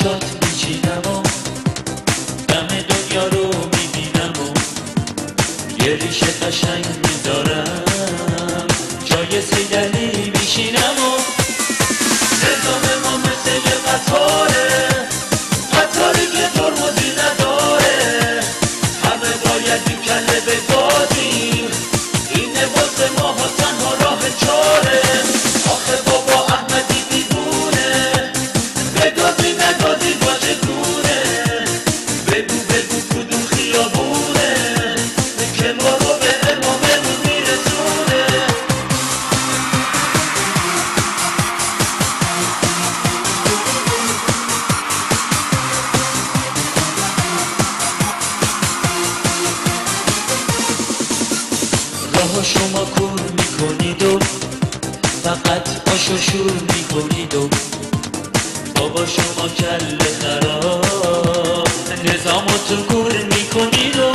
چشات میچینم و دم دنیا رو میبینم و یه ریشه قشنگ میذارم جای سیدلی میشینم و نظام ما مثل یه قطاره، قطاری که ترمزی نداره، همه باید این کله بگازیم، اینه واسه ما ها تنها راه چاره. آخه بابا احمدی دیوونه، بگازی نگازی با چگونه، بگو بگو کدوم خیابونه که ما رو به اماممون میرسونه. راه شما کور میکنید و فقط آش و شور میکنید و بابا شما کله خراب نظامتون کور میکنید و